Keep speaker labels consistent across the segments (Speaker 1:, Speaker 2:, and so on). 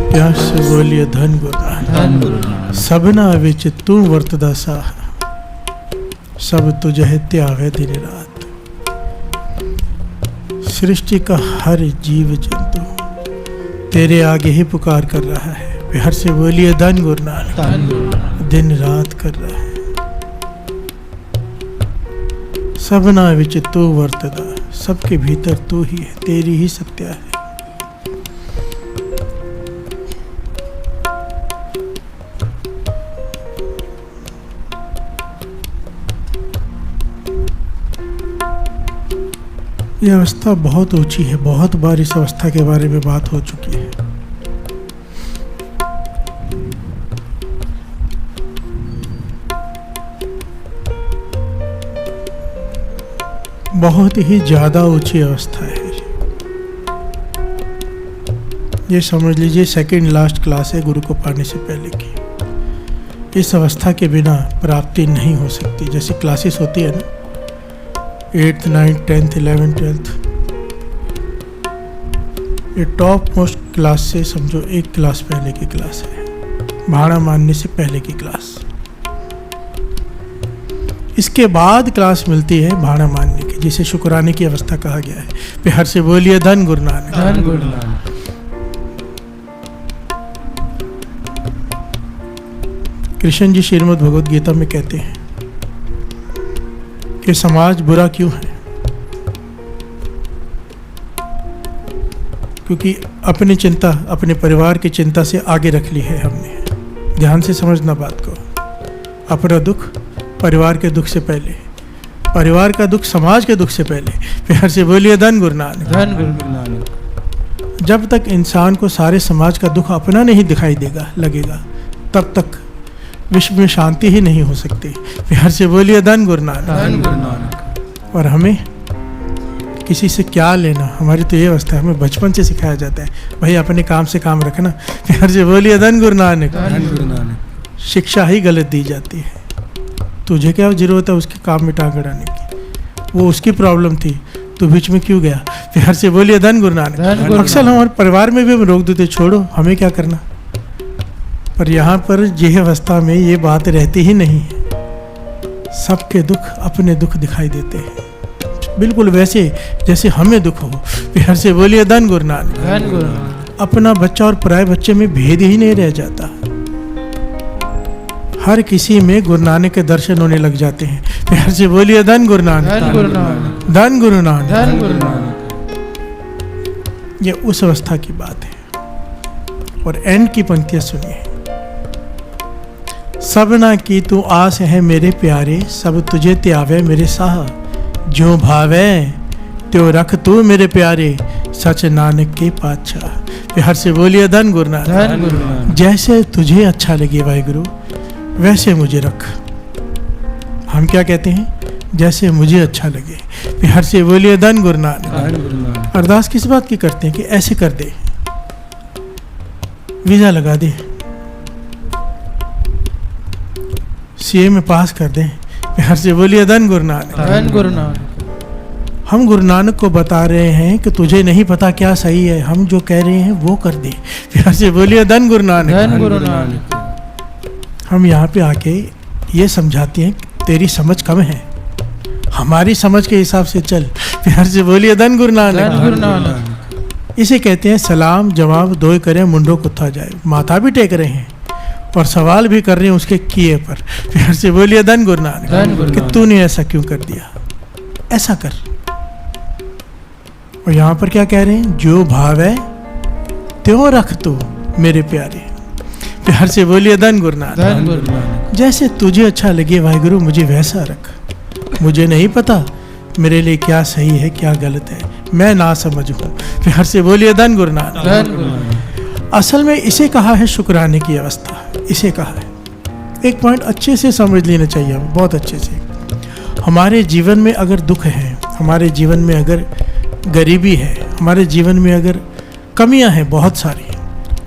Speaker 1: प्यास से बोलिए धन गुरु सबना विच तू वर्तदा साह, सब तुझे त्यागे दिन रात। सृष्टि का हर जीव जंतु तेरे आगे ही पुकार कर रहा है। प्यार से बोलिए धन गुरु नानक, दिन रात कर रहा है। सबना विच तू वर्तदा, सबके भीतर तू ही है, तेरी ही सत्या है। यह अवस्था बहुत ऊंची है, बहुत बार इस अवस्था के बारे में बात हो चुकी है। बहुत ही ज्यादा ऊंची अवस्था है। ये समझ लीजिए सेकंड लास्ट क्लास है गुरु को पाने से पहले की। इस अवस्था के बिना प्राप्ति नहीं हो सकती। जैसे क्लासेस होती है ना, 8th 9th 10th 11th 12th, ये टॉप मोस्ट क्लास से समझो एक क्लास पहले की क्लास है, भाड़ा मानने से पहले की क्लास। इसके बाद क्लास मिलती है भाड़ा मानने की, जिसे शुक्राने की अवस्था कहा गया है। प्यार से बोलिए धन गुरु नानक, धन गुरु नानक। कृष्ण जी श्रीमद् भगवद गीता में कहते हैं कि समाज बुरा क्यों है? क्योंकि अपनी चिंता, अपने परिवार की चिंता से आगे रख ली है हमने। ध्यान से समझना बात को। अपना दुख परिवार के दुख से पहले, परिवार का दुख समाज के दुख से पहले। प्यार से बोलिए धन गुरु नानक, धन गुरु नानक। जब तक इंसान को सारे समाज का दुख अपना नहीं दिखाई देगा लगेगा, तब तक विश्व में शांति ही नहीं हो सकती। प्यार से बोलिए धन गुरु नानक, धन गुरु नानक। और हमें किसी से क्या लेना, हमारी तो ये अवस्था है। हमें बचपन से सिखाया जाता है भाई अपने काम से काम रखना। प्यार से बोलिए धन गुरु नानक, धन गुरु नानक। शिक्षा ही गलत दी जाती है। तुझे क्या जरूरत है उसके काम में टांग अड़ाने की? वो उसकी प्रॉब्लम थी, तो बीच में क्यों गया? प्यार से बोलिए धन गुरु नानक। अक्सर हमारे परिवार में भी हम रोक देते, छोड़ो हमें क्या करना। पर यहाँ पर यह अवस्था में ये बात रहती ही नहीं है। सबके दुख अपने दुख दिखाई देते हैं, बिल्कुल वैसे जैसे हमें दुख हो। प्यार से बोलिए धन गुरु नानक, धन गुरु नानक। अपना बच्चा और पराये बच्चे में भेद ही नहीं रह जाता। हर किसी में गुरु नानक के दर्शन होने लग जाते हैं। प्यार से बोलिए धन गुरु नानक, धन गुरु नानक, धन गुरु नानक, धन गुरु नानक। ये उस अवस्था की बात है। और एंड की पंक्तियां सुनिए। सबना की तू आस है मेरे प्यारे, सब तुझे त्यावे मेरे साह। जो भावे त्यो रख तू मेरे प्यारे, सच नानक के पातशाह। प्यार से बोलिए धन गुरु नानक, धन गुरु नानक। जैसे तुझे अच्छा लगे वाहिगुरु वैसे मुझे रख। हम क्या कहते हैं? जैसे मुझे अच्छा लगे। प्यार से बोलिए धन गुरु नानक, धन गुरु नानक। अरदास किस बात की करते हैं कि ऐसे कर दे, वीजा लगा दे, सीए में पास कर दे। प्यार से बोलिए धन गुरु नानक, धन गुरु नानक। हम गुरु नानक को बता रहे हैं कि तुझे नहीं पता क्या सही है, हम जो कह रहे हैं वो कर दे। प्यार से बोलिए धन गुरु नानक, धन गुरु नानक। हम यहाँ पे आके ये समझाते हैं तेरी समझ कम है, हमारी समझ के हिसाब से चल। प्यार से बोलिए धन गुरु नानक, धन गुरु नानक। इसे कहते हैं सलाम जवाब दो करें मुंडो कुत्था जाए। माथा भी टेक रहे हैं और सवाल भी कर रहे हैं उसके किए पर। प्यार से बोलिए धन गुरु नानक, धन गुरु नानक। कि तूने ऐसा क्यों कर दिया, ऐसा कर। और यहाँ पर क्या कह रहे हैं? जो भाव है त्यों रख तू मेरे प्यारे। प्यार से बोलिए धन गुरु नानक, धन गुरु नानक। जैसे तुझे अच्छा लगे वाहिगुरु मुझे वैसा रख। मुझे नहीं पता मेरे लिए क्या सही है क्या गलत है, मैं ना समझ हूँ। प्यार से बोलिए धन गुरु नानक, धन गुरु नानक। असल में इसे कहा है शुक्राने की अवस्था, इसे कहा है। एक पॉइंट अच्छे से समझ लेना चाहिए हमें, बहुत अच्छे से। हमारे जीवन में अगर दुख है, हमारे जीवन में अगर गरीबी है, हमारे जीवन में अगर कमियां हैं बहुत सारी,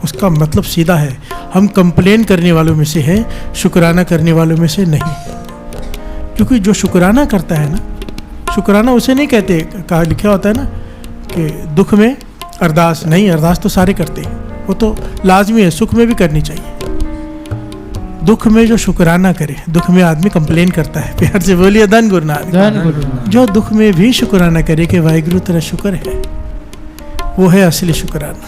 Speaker 1: उसका मतलब सीधा है हम कंप्लेन करने वालों में से हैं, शुक्राना करने वालों में से नहीं। क्योंकि जो शुक्राना करता है ना, शुक्राना उसे नहीं कहते, कहा लिखा होता है ना कि दुख में अरदास नहीं, अरदास तो सारे करते हैं, वो तो लाजमी है, सुख में भी करनी चाहिए। दुख में जो शुक्राना करे, दुख में आदमी कंप्लेन करता है, प्यार से बोलिए धन गुरु नानक। जो दुख में भी शुक्राना करे कि वाहिगुरु तेरा शुक्र है, वो है असली शुक्राना।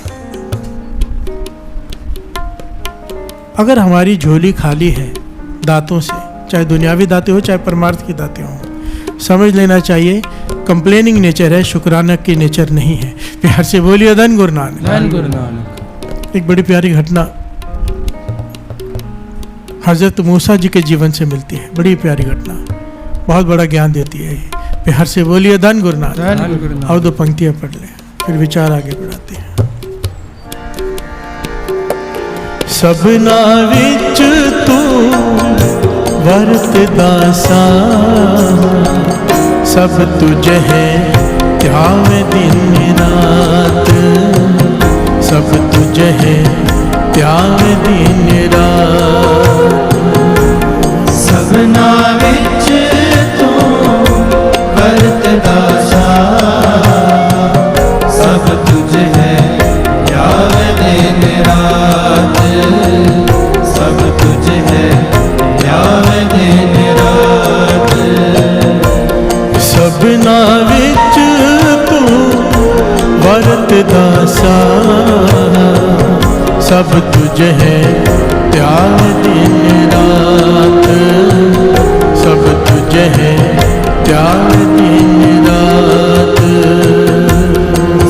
Speaker 1: अगर हमारी झोली खाली है दातों से, चाहे दुनियावी दाते हो चाहे परमार्थ की दाते हो, समझ लेना चाहिए कंप्लेनिंग नेचर है, शुक्राना की नेचर नहीं है। प्यार से बोलिए धन गुरु नानक। एक बड़ी प्यारी घटना हजरत मूसा जी के जीवन से मिलती है, बड़ी प्यारी घटना, बहुत बड़ा ज्ञान देती है। प्यार से बोलिए धन गुरु नानक। और 2 पंक्तियां पढ़ ले, फिर विचार आगे बढ़ाते हैं। सबना विच तू वर्त दासा, सब तुझ है त्यावे दिन रात, सब तुझ है त्यावे दिन रात।
Speaker 2: सबना विच तू वर्त दासा, सब तुझ है त्यावे दिन रात, सब तुझ है त्यावे दिन रात।
Speaker 1: सबना विच तू वर्त दासा, सब तुझ है त्याग दिन रात, सब तुझ है त्याग दिन रात।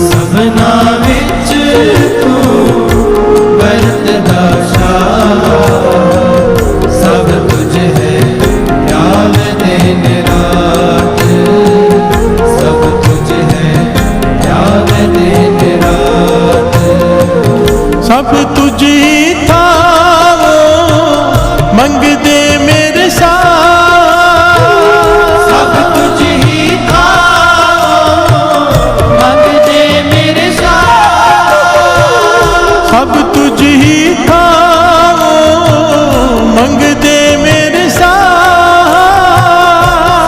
Speaker 2: सबना विच तू वर्त दासा, सब तुझ है त्याग दिन रात, सब तुझ है त्याग दिन रात।
Speaker 1: सब तुझ ही था मंग दे मेरे साथ,
Speaker 2: सब तुझ ही था मंग दे मेरे साथ,
Speaker 1: सब तुझ ही था मंग दे मेरे साथ,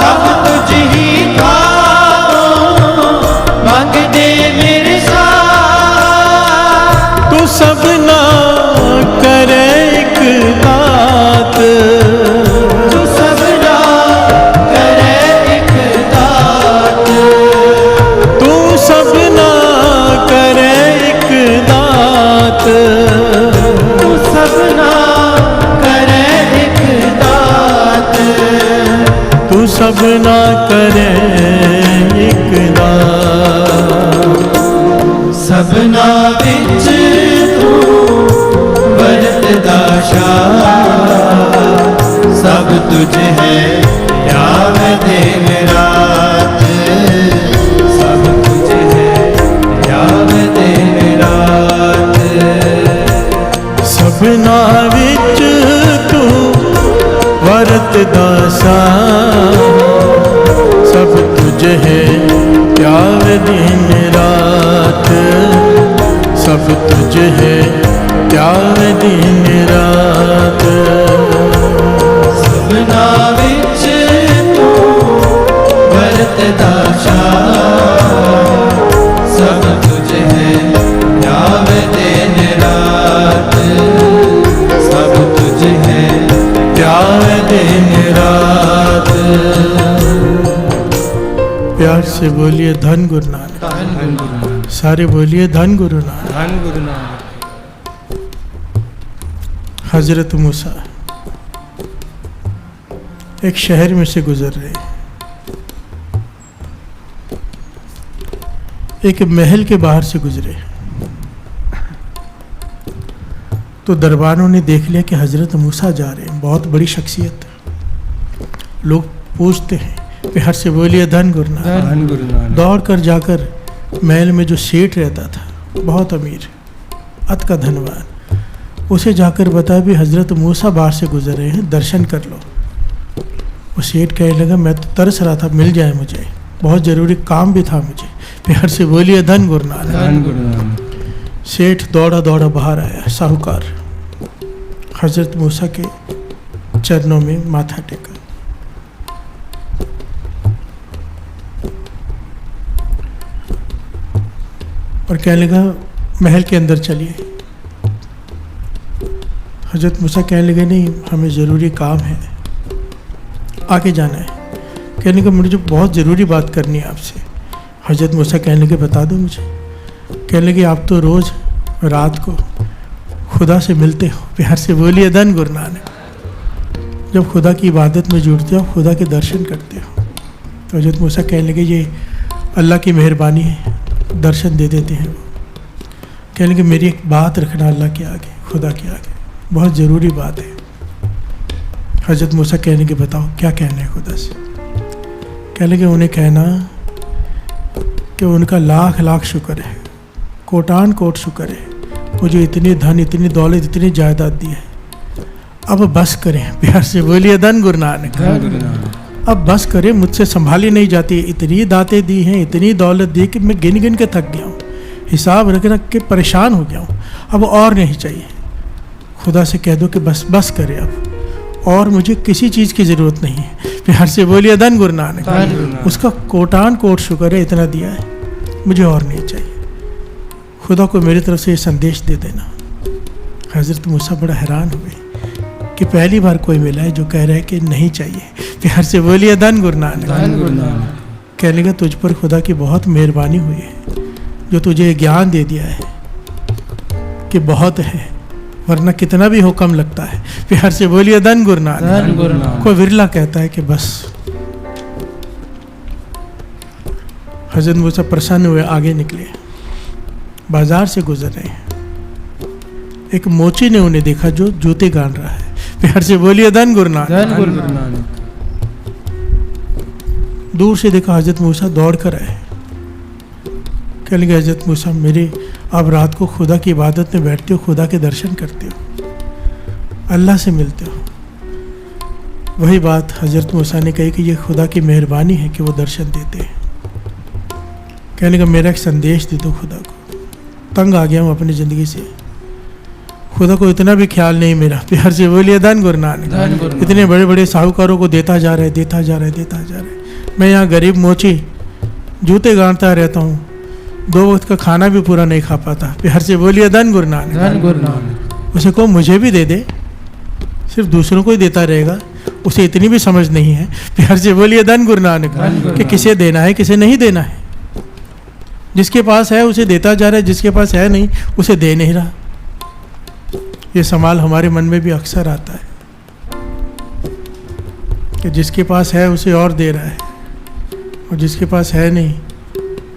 Speaker 2: सब तुझ ही था मंग दे मेरे साथ।
Speaker 1: तू सबना करे एक दात,
Speaker 2: तू सबना करे एक दात,
Speaker 1: तू सबना करे एक दात,
Speaker 2: तू सबना करे एक दात।
Speaker 1: तू सबना करे एक दात।
Speaker 2: सबना विच तू वर्त दासा, सब तुझ है त्याग दिन रात, सब तुझ है त्याग दिन रात।
Speaker 1: सबना विच तू वर्त दासा, सब तुझ है त्याग दिन रात, सब तुझ है त्याग दिन रात।
Speaker 2: सबना विच तू वर्त दासा, सब तुझ है त्याग दिन रात, सब तुझ है त्याग दिन रात।
Speaker 1: प्यार से बोलिए धन गुरु नानक। सारे बोलिए धन गुरु नानक।
Speaker 2: धन गुरु नानक।
Speaker 1: हजरत मूसा एक शहर में से गुजर रहे, एक महल के बाहर से गुजरे, तो दरबारों ने देख लिया कि हजरत मूसा जा रहे हैं, बहुत बड़ी शख्सियत। लोग पूछते हैं, प्यार से बोलिए धन गुरु नानक। दौड़ कर जाकर महल में जो सेठ रहता था, बहुत अमीर, अत का धनवान, उसे जाकर बताया भी हजरत मूसा बाहर से गुजर रहे हैं, दर्शन कर लो। वो सेठ कहने लगा मैं तो तरस रहा था मिल जाए मुझे, बहुत ज़रूरी काम भी था मुझे। प्यार से बोलिए धन गुरु नानक। सेठ दौड़ा दौड़ा बाहर आया, साहूकार हजरत मूसा के चरणों में माथा टेका। और कहने लगा महल के अंदर चलिए। हजरत मूसा कहने लगे नहीं, हमें ज़रूरी काम है, आगे जाना है। कहने लगा मुझे बहुत ज़रूरी बात करनी है आपसे। हजरत मूसा कहने लगे बता दो मुझे। कहने लगे आप तो रोज़ रात को खुदा से मिलते हो, प्यार से बोलिए धन गुरु नानक। जब खुदा की इबादत में जुड़ते हो, खुदा के दर्शन करते हो। तो हजरत मूसा कहने लगे ये अल्लाह की मेहरबानी है, दर्शन दे देते हैं वो। कहने लगे मेरी एक बात रखना अल्लाह के आगे, खुदा के आगे, बहुत ज़रूरी बात है। हजरत मूसा कहने लगे बताओ क्या कहना है खुदा से। कहने लगे उन्हें कहना कि उनका लाख लाख शुक्र है, कोटान कोट शुक्र है, मुझे इतनी धन, इतनी दौलत, इतनी जायदाद दी है। अब बस करें, प्यार से बोलिए धन गुरु नानक। अब बस करें, मुझसे संभाली नहीं जाती। इतनी दातें दी हैं, इतनी दौलत दी कि मैं गिन गिन के थक गया हूँ, हिसाब रख रख के परेशान हो गया हूँ। अब और नहीं चाहिए। खुदा से कह दो कि बस करे अब, और मुझे किसी चीज़ की ज़रूरत नहीं है। प्यार से बोलिए धन गुरु नानक। उसका कोटान कोट शुक्र है, इतना दिया है, मुझे और नहीं चाहिए। खुदा को मेरी तरफ से ये संदेश दे देना। हज़रत मूसा बड़ा हैरान हुए कि पहली बार कोई मिला है जो कह रहा है कि नहीं चाहिए। प्यार से बोलिए धन गुरु नानक। कहने लगा तुझ पर खुदा की बहुत मेहरबानी हुई है जो तुझे ज्ञान दे दिया है कि बहुत है, वरना कितना भी हो कम लगता है। प्यार से बोलिए धन गुरु नानक। कोई विरला कहता है कि बस। हज़रत मूसा प्रसन्न हुए, आगे निकले, बाजार से गुजर रहे हैं। एक मोची ने उन्हें देखा जो जूते गान रहा है। प्यार से बोलिए धन गुरु नानक। दूर से देखा हजरत मूसा दौड़ कर आए। कह लगे हजरत मूसा मेरे, आप रात को खुदा की इबादत में बैठते हो, खुदा के दर्शन करते हो, अल्लाह से मिलते हो। वही बात हजरत मूसा ने कही कि ये खुदा की मेहरबानी है कि वो दर्शन देते हैं। कहने का मेरा एक संदेश दे दो खुदा को, तंग आ गया हूँ अपनी ज़िंदगी से, खुदा को इतना भी ख्याल नहीं मेरा। प्यार से बोलिए धन गुरु नानक। इतने बड़े बड़े साहूकारों को देता जा रहा है, देता जा रहा है, देता जा रहा है। मैं यहाँ गरीब मोची जूते गांठता रहता हूँ, 2 वक्त का खाना भी पूरा नहीं खा पाता। प्यार से बोलिए धन गुरु नानक। उसे को मुझे भी दे दे, सिर्फ दूसरों को ही देता रहेगा, उसे इतनी भी समझ नहीं है। प्यार से बोलिए धन गुरु नानक कि किसे देना है, किसे नहीं देना है। जिसके पास है उसे देता जा रहा है, जिसके पास है नहीं उसे दे नहीं रहा। ये सवाल हमारे मन में भी अक्सर आता है कि जिसके पास है उसे और दे रहा है, और जिसके पास है नहीं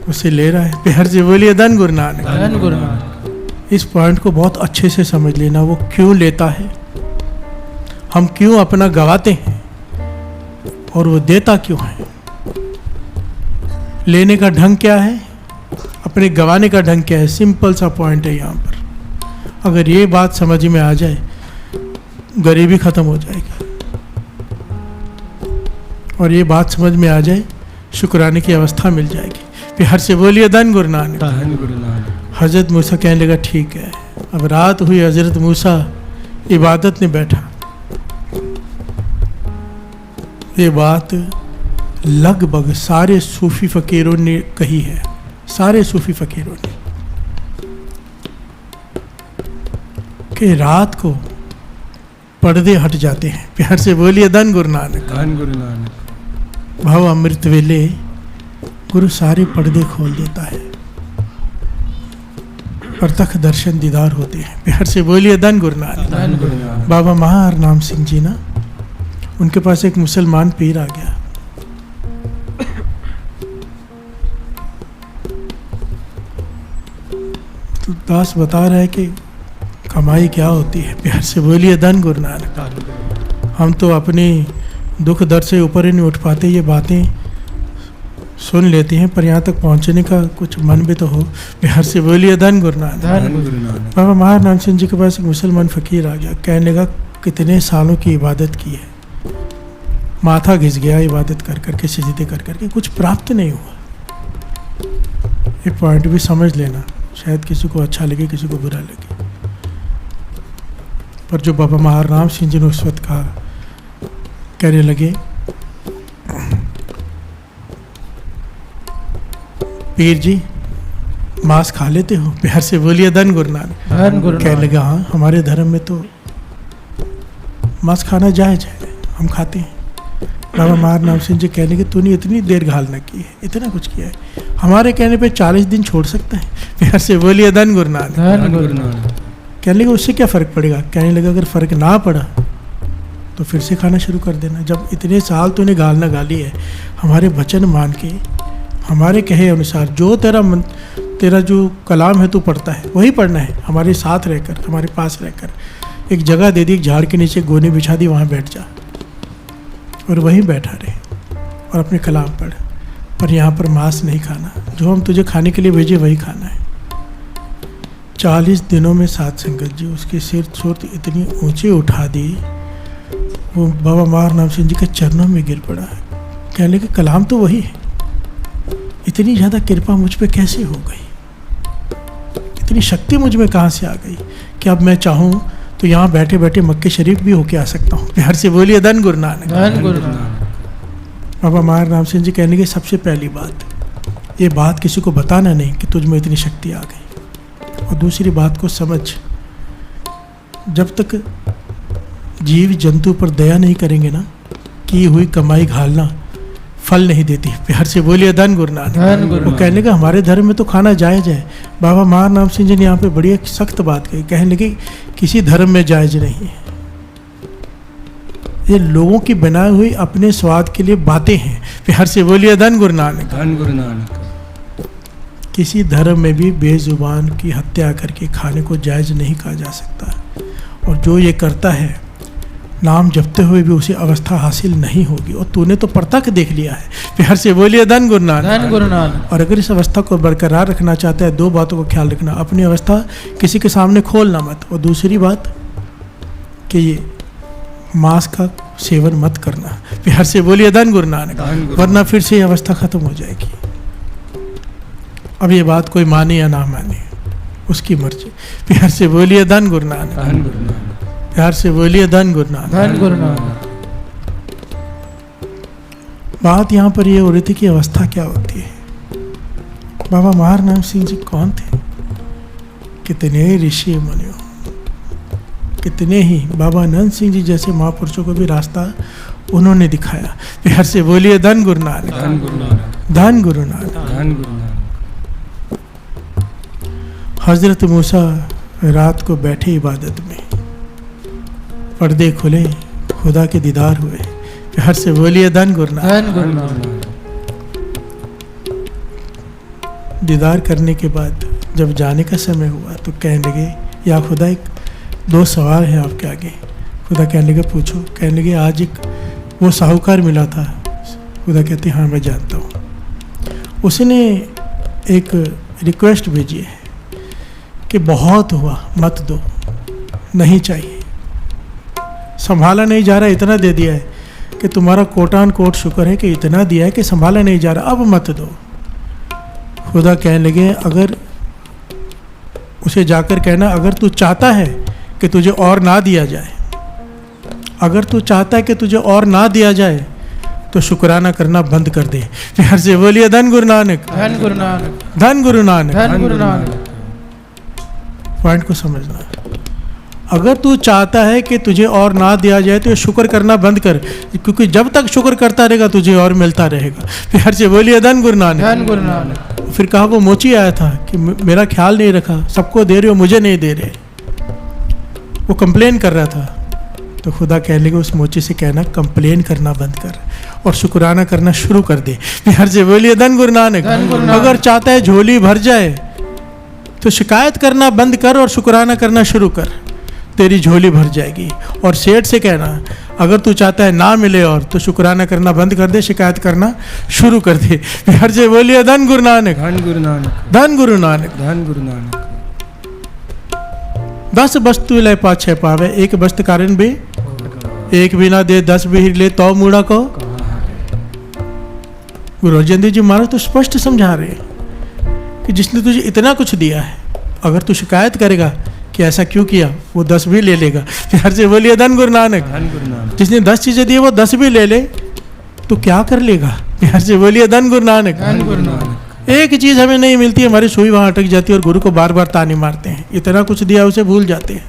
Speaker 1: उसे ले रहा है। प्यार से बोलिए धन गुरु नानक। इस पॉइंट को बहुत अच्छे से समझ लेना, वो क्यों लेता है, हम क्यों अपना गवाते हैं, और वो देता क्यों है। लेने का ढंग क्या है, अपने गवाने का ढंग क्या है। सिंपल सा पॉइंट है यहाँ पर। अगर ये बात समझ में आ जाए, गरीबी खत्म हो जाएगी, और ये बात समझ में आ जाए, शुक्राने की अवस्था मिल जाएगी। प्यार से बोलिए धन गुरु नानक। हजरत मूसा कहने लगा ठीक है। अब रात हुई, हजरत मूसा इबादत में बैठा। ये बात लगभग सारे सूफी फकीरों ने कही है, सारे सूफी फकीरों ने, कि रात को पर्दे हट जाते हैं। प्यार से बोलिए धन गुरु नानक। भव अमृत वेले गुरु सारे पर्दे खोल देता है, प्रत्यक्ष दर्शन दीदार होते हैं। प्यार से बोलिए धन गुरु नानक। बाबा महाहरनाम सिंह जी ना, उनके पास एक मुसलमान पीर आ गया। तो दास बता रहा है कि कमाई क्या होती है। प्यार से बोलिए धन गुरु नानक। हम तो अपनी दुख दर्द से ऊपर ही नहीं उठ पाते, ये बातें सुन लेते हैं, पर यहाँ तक पहुँचने का कुछ मन भी तो हो। प्यार से बोलिए धन गुरु नानक। बाबा महाराम सिंह जी के पास एक मुसलमान फ़कीर आ गया। कहने लगा कितने सालों की इबादत की है, माथा घिस गया इबादत कर करके, सिजदे कर करके, कुछ प्राप्त नहीं हुआ। ये पॉइंट भी समझ लेना, शायद किसी को अच्छा लगे, किसी को बुरा लगे, पर जो बाबा महाराम सिंह जी ने उस वक्त कहा, कहने लगे पीर जी मांस खा लेते हो? प्यार से बोलिए धन गुरु नानक।
Speaker 2: धन गुरु
Speaker 1: कहने लगा हाँ, हमारे धर्म में तो मांस खाना जायज है, हम खाते हैं। बाबा महार नाम सिंह जी कहने के तूने इतनी देर घालना की है, इतना कुछ किया है, हमारे कहने पे 40 दिन छोड़ सकता है? प्यार से बोलिए धन गुरु नानक।
Speaker 2: धन गुरु नानक।
Speaker 1: कहने लगा उससे क्या फ़र्क पड़ेगा? कहने लगा अगर फ़र्क ना पड़ा तो फिर से खाना शुरू कर देना। जब इतने साल तूने गालना गाली है, हमारे वचन मान के हमारे कहे अनुसार जो तेरा जो कलाम है तू पढ़ता है वही पढ़ना है, हमारे साथ रहकर, हमारे पास रहकर। एक जगह दे दी, एक झाड़ के नीचे गोनी बिछा दी, वहाँ बैठ जा और वहीं बैठा रहे और अपने कलाम पढ़। पर यहाँ पर मांस नहीं खाना, जो हम तुझे खाने के लिए भेजे वही खाना है। 40 दिनों में साध संगत जी उसके सिर छोट इतनी ऊंचे उठा दी, वो बाबा महार नाम सिंह जी के चरणों में गिर पड़ा। कहने लगे कलाम तो वही है, इतनी ज़्यादा कृपा मुझ पे कैसे हो गई, इतनी शक्ति मुझ में कहाँ से आ गई कि अब मैं चाहूँ तो यहाँ बैठे बैठे मक्के शरीफ भी होके आ सकता हूँ। प्यार से बोलिए धन गुरु नानक।
Speaker 2: धन गुरु नानक।
Speaker 1: बाबा महार नाम सिंह जी कहने की सबसे पहली बात, ये बात किसी को बताना नहीं कि तुझ में इतनी शक्ति आ गई। और दूसरी बात को समझ, जब तक जीव जंतु पर दया नहीं करेंगे ना, की हुई कमाई घालना फल नहीं देती। प्यार से बोलिए धन गुरु नानक। वो कहने का हमारे धर्म में तो खाना जायज है। बाबा महार नाम सिंह जी ने यहाँ पे बड़ी एक सख्त बात कही, कहने लगे किसी धर्म में जायज नहीं है, ये लोगों की बनाई हुई अपने स्वाद के लिए बातें हैं। प्यार से बोलिए धन गुरु नानक।
Speaker 2: धन गुरु नानक।
Speaker 1: किसी धर्म में भी बेजुबान की हत्या करके खाने को जायज नहीं कहा जा सकता, और जो ये करता है नाम जपते हुए भी उसे अवस्था हासिल नहीं होगी। और तूने तो परतक देख लिया है। प्यार से बोलिए धन गुरु नानक।
Speaker 2: धन गुरु नानक।
Speaker 1: और अगर इस अवस्था को बरकरार रखना चाहता है, दो बातों का ख्याल रखना, अपनी अवस्था किसी के सामने खोलना मत, और दूसरी बात कि ये मांस का सेवन मत करना। प्यार से बोलिए धन गुरु नानक, वरना फिर से ये अवस्था खत्म हो जाएगी। अब ये बात कोई माने या ना माने उसकी मर्जी। प्यार से बोलिए धन गुरु नानक।
Speaker 2: धन गुरु नानक।
Speaker 1: प्यार से बोलिए धन गुरु नानक।
Speaker 2: धन गुरु नानक।
Speaker 1: बात यहाँ पर ये हो रही थी कि अवस्था क्या होती है। बाबा महार नाम सिंह जी कौन थे? कितने ऋषि मुनियों, कितने ही बाबा आनंद सिंह जी जैसे महापुरुषों को भी रास्ता उन्होंने दिखाया। प्यार से बोलिए धन गुरु नानक।
Speaker 2: धन गुरु नानक।
Speaker 1: धन गुरु नानक।
Speaker 2: धन गुरु नानक।
Speaker 1: हजरत मूसा रात को बैठे इबादत में, पर्दे खुले, खुदा के दीदार हुए। प्यार से बोलिए धन गुरु नानक।
Speaker 2: धन गुरु नानक।
Speaker 1: दीदार करने के बाद जब जाने का समय हुआ तो कहने लगे या खुदा एक दो सवाल है आपके आगे। खुदा कहने लगे पूछो। कहने लगे आज एक वो साहूकार मिला था। खुदा कहते हाँ मैं जानता हूँ। उसने एक रिक्वेस्ट भेजी है कि बहुत हुआ मत दो, नहीं चाहिए, संभाला नहीं जा रहा, इतना दे दिया है कि तुम्हारा कोटान कोट शुक्र है कि इतना दिया है कि संभाला नहीं जा रहा, अब मत दो। खुदा कहने लगे अगर उसे जाकर कहना अगर तू चाहता है कि तुझे और ना दिया जाए, अगर तू चाहता है कि तुझे और ना दिया जाए तो शुक्राना करना बंद कर दे। प्यार से बोलिए धन गुरु नानक।
Speaker 2: धन गुरु नानक।
Speaker 1: धन गुरु नानक।
Speaker 2: धन गुरु नानक।
Speaker 1: पॉइंट को समझना, अगर तू चाहता है कि तुझे और ना दिया जाए तो शुक्र करना बंद कर, क्योंकि जब तक शुक्र करता रहेगा तुझे और मिलता रहेगा। प्यार से बोलिए धन गुरु नानक।
Speaker 2: धन गुरु नानक।
Speaker 1: फिर कहा वो मोची आया था कि मेरा ख्याल नहीं रखा, सबको दे रहे हो मुझे नहीं दे रहे, वो कंप्लेन कर रहा था। तो खुदा कह लेगा उस मोची से कहना कंप्लेन करना बंद कर और शुक्राना करना शुरू कर दे। प्यार से बोलिए धन गुरु नानक। अगर चाहता है झोली भर जाए तो शिकायत करना बंद कर और शुक्राना करना शुरू कर, तेरी झोली भर जाएगी। और सेठ से कहना अगर तू चाहता है ना मिले और तो शुक्राना करना बंद कर दे, शिकायत करना शुरू कर दे। प्यार से बोलिए धन गुरु नानक।
Speaker 2: धन गुरु नानक।
Speaker 1: धन गुरु नानक।
Speaker 2: धन गुरु नानक।
Speaker 1: 10 वस्तु लय पाछे पावे, एक वस्तु कारण भी एक बिना दे 10 भी ले तो मूड़ा को। गुरु अर्जन देव जी महाराज तो स्पष्ट समझा रहे हैं कि जिसने तुझे इतना कुछ दिया है, अगर तू शिकायत करेगा कि ऐसा क्यों किया, वो 10 भी ले लेगा। प्यार से बोलिए धन गुरु नानक।
Speaker 2: धन गुरु नानक।
Speaker 1: जिसने 10 चीजें दी वो 10 भी ले ले तो क्या कर लेगा। प्यार से बोलिए धन गुरु नानक।
Speaker 2: धन गुरु नानक।
Speaker 1: एक चीज़ हमें नहीं मिलती, हमारी सुई वहाँ अटक जाती है और गुरु को बार बार ताने मारते हैं। इतना कुछ दिया उसे भूल जाते हैं।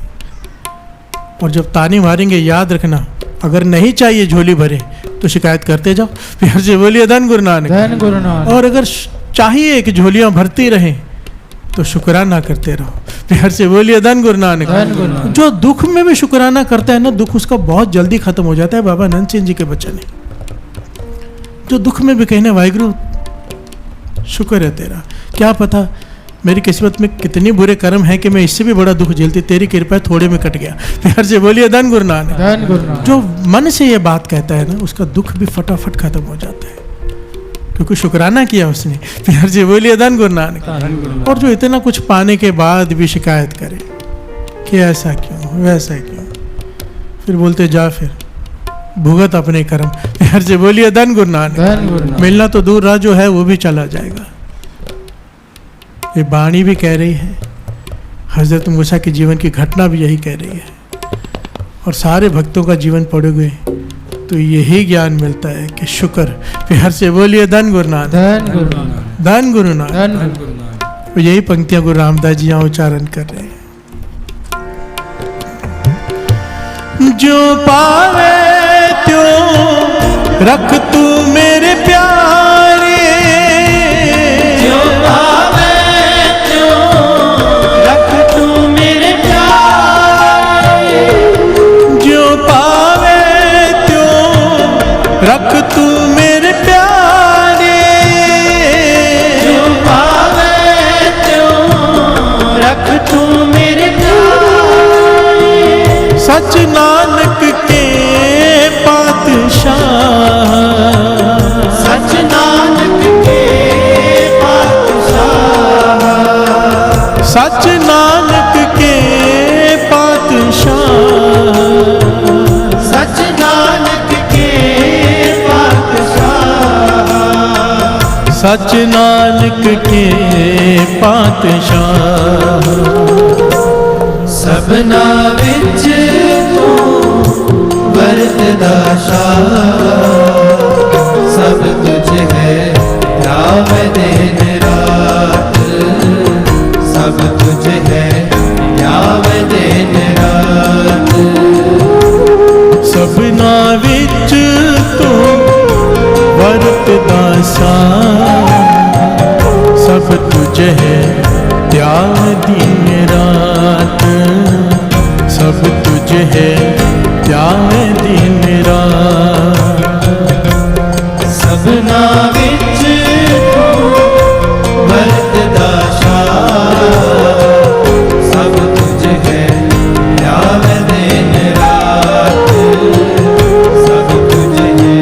Speaker 1: और जब ताने मारेंगे याद रखना, अगर नहीं चाहिए झोली भरे तो शिकायत करते जाओ। प्यार से बोलिए धन गुरु नानक।
Speaker 2: धन गुरु नानक।
Speaker 1: और अगर चाहिए कि झोलियाँ भरती रहें तो शुक्राना करते रहो। प्यार से बोलिए धन गुरु नानक।
Speaker 2: धन गुरु नानक।
Speaker 1: जो दुख में भी शुक्राना करता है ना, दुख उसका बहुत जल्दी खत्म हो जाता है। बाबा नंद सिंह जी के बच्चन है, जो दुख में भी कहने वाहिगुरु शुक्र है तेरा, क्या पता मेरी किस्मत में कितनी बुरे कर्म है कि मैं इससे भी बड़ा दुख झेलती, तेरी कृपा है थोड़े में कट गया। प्यार से बोलिए धन गुरु नानक।
Speaker 2: धन गुरु नानक।
Speaker 1: जो मन से ये बात कहता है ना, उसका दुख भी फटाफट खत्म हो जाता है, क्योंकि शुक्राना किया उसने। प्यार से बोलिए धन गुरु नानक।
Speaker 2: धन गुरु नानक।
Speaker 1: और जो इतना कुछ पाने के बाद भी शिकायत करे कि ऐसा क्यों वैसा क्यों, फिर बोलते जा फिर भुगत अपने कर्म। प्यार से बोलिए धन गुरु नानक।
Speaker 2: धन गुरु नानक।
Speaker 1: मिलना तो दूर रहा, जो है वो भी चला जाएगा। ये वाणी भी कह रही है, हजरत मूसा के जीवन की घटना भी यही कह रही है। और सारे भक्तों का जीवन पढ़ोगे तो यही ज्ञान मिलता है कि शुक्र। प्यार से बोलिए धन गुरु नानक।
Speaker 2: धन गुरु नानक।
Speaker 1: धन गुरु नानक।
Speaker 2: धन गुरु नानक।
Speaker 1: तो यही पंक्तियां गुरु रामदास जी यहाँ उच्चारण कर रहे हैं। जो पावे त्यों रख तू मेरे प्यारे,
Speaker 3: जो पावे त्यों रख तू मेरे प्यारे,
Speaker 1: जो पावे त्यों रख तू मेरे प्यारे,
Speaker 3: जो पावे त्यों रख तू मेरे प्यारे।
Speaker 1: सच नानक के पातशाह,
Speaker 3: सच नानक के पातशाह,
Speaker 1: सच नानक के पातशाह,
Speaker 3: सच नानक के पातशाह,
Speaker 1: सच नानक के पातशाह।
Speaker 3: सबना विच तू वरतदा शाह, सब तुझ है राम दिन रात, सब तुझ है राम दिन रात।
Speaker 1: सबना विच तू वरतदा शाह, सब तुझ है त्याग दिन रात, सब तुझ है त्याग दिन रात।
Speaker 3: सबना विच तू वरतदा शाह, सब तुझ है राम दिन रात, सब तुझ है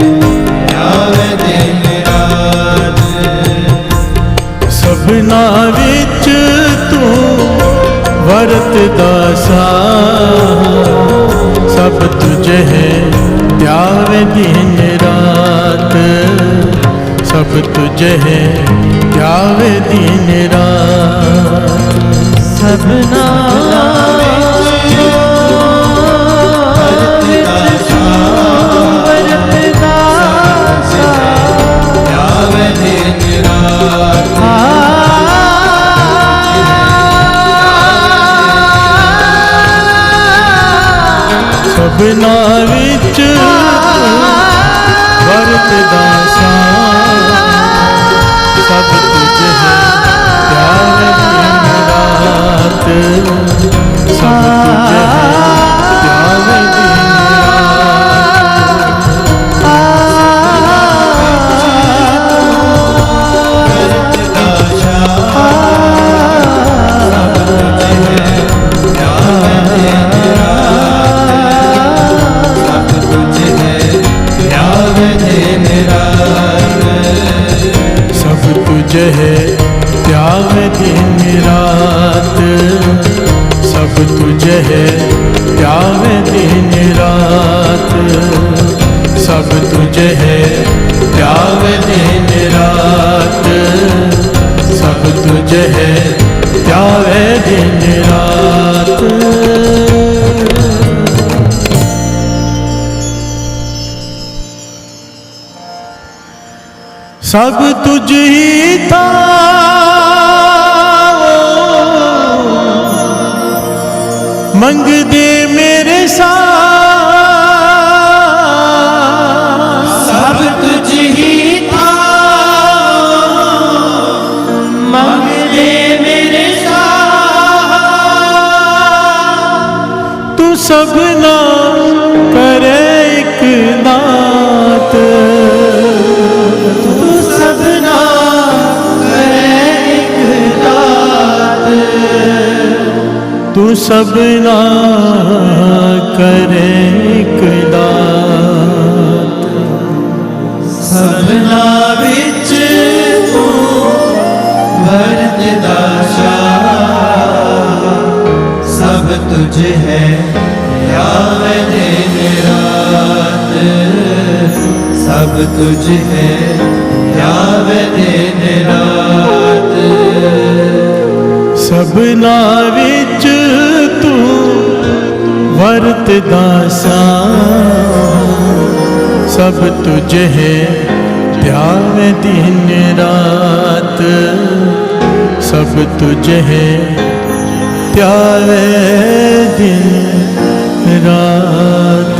Speaker 3: राम दिन रात।
Speaker 1: सबना विच तू वरतदा शाह, सब तुझ है त्याग दिन रात, सब तुझ है त्याग दिन रात।
Speaker 3: सबना
Speaker 1: सबना विच वरतदा शाह, सब तुझ है त्याग दिन रात, सब तुझ है त्याग दिन सब तुझ है त्याग दिन रात, सब तुझ है त्याग दिन रात, सब तुझ है त्याग दिन रात, सब तुझ है त्याग दिन रात। सब तुझ ही था मंग दे मेरे साथ,
Speaker 3: सब तुझ ही था, मंग दे मेरे साथ।
Speaker 1: तू सब ना करे एक नात,
Speaker 3: तू सब ना करे एक दात,
Speaker 1: तू सब ना करे एक दात।
Speaker 3: सबना विच तू वरतदा शाह, सब तुझ है यावे दिन रात, सब तुझ है यावे दिन रात।
Speaker 1: सबना विच तू वरतदा शाह, सब तुझ है ध्यावे दिन रात, सब तुझ है ध्यावे दिन रात।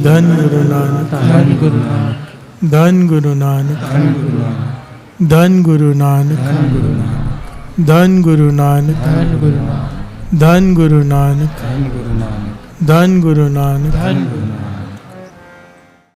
Speaker 1: धन गुरु नानक,
Speaker 2: धन गुरु नानक,
Speaker 1: धन गुरु नानक,
Speaker 2: धन गुरु नानक,
Speaker 1: धन गुरु नानक,
Speaker 2: धन गुरु नानक,
Speaker 1: धन गुरु नानक,
Speaker 2: धन गुरु नानक,
Speaker 1: धन गुरु नानक,
Speaker 2: धन गुरु नानक,